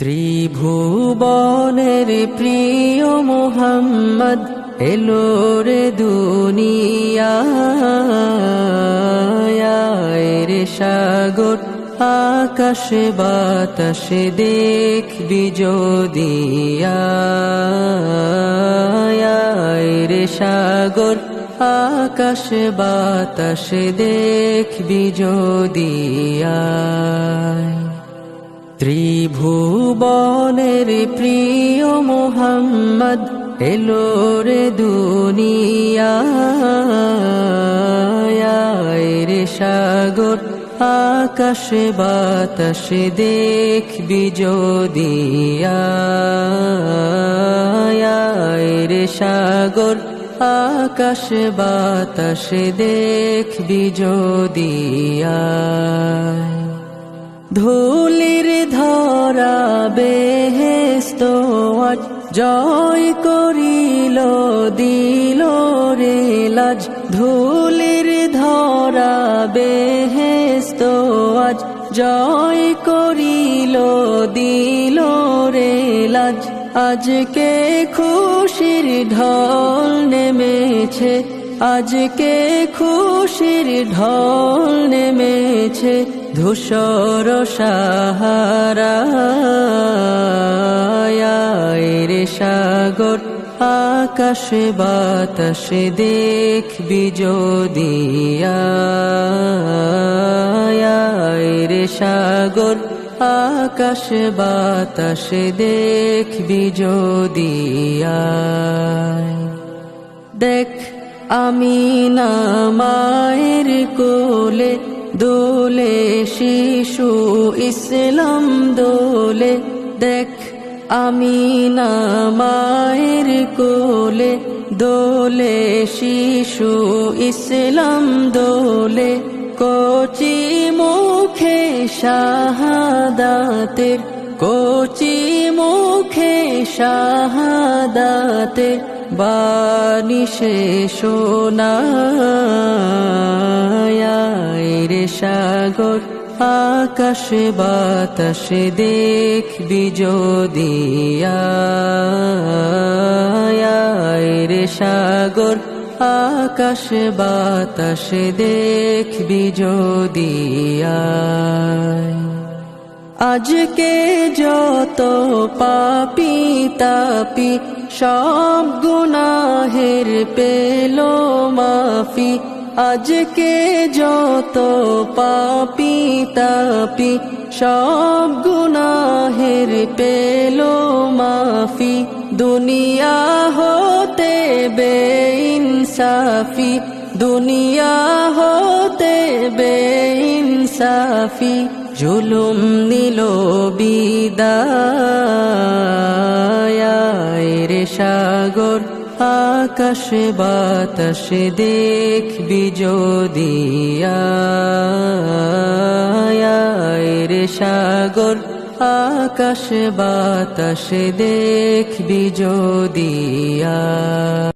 ত্রিভুবনের প্রিয় মুহাম্মদ এলো রে দুনিয়ায় রে সাগর আকাশে বাতাসে দেখবি যদি রে সাগর আকাশে বাতাসে দেখবি যদি ত্রিভুবনের প্রিয় মুহাম্মদ এলো রে দুনিয়ায় রে সাগর আকাশে বাতাসে দেখবি যদি রে সাগর আকাশে বাতাসে দেখবি যদি ধুলির ধরা বেহেশত আজ জয় করিল দিল রে লাজ ধুলির ধরা বেহেশত আজ জয় করিল দিল রে লাজ আজকে খুশির ঢল নেমেছে আজকে খুশির ঢল নেমেছে ধূসর সাহারা রে সাগর আকাশে বাতাসে দেখবি যদি রে সাগর আকাশে বাতাসে দেখবি যদি দেখ আমিনা মায়ের কোলে দোলে শিশু ইসলাম দোলে দেখ আমিনা মায়ের কোলে দোলে শিশু ইসলাম দোলে কচি মুখে শাহাদাতের কচি মুখে শাহাদাতের বাণী সে শোনায় রে সাগর আকাশে বাতাসে দেখবি যদি রে সাগর আকাশে বাতাসে দেখবি যদি আজকে যত পাপী তাপি সব গুনাহের পেল মাফি আজকে যত পাপী তাপি সব গুনাহের পেল মাফি দুনিয়া হতে বেইনসাফি দুনিয়া হতে বেইনসাফি জুলুম নিল বিদায় রে সাগর আকাশে বাতাসে দেখবি যদি রে সাগর আকাশে বাতাসে দেখবি যদি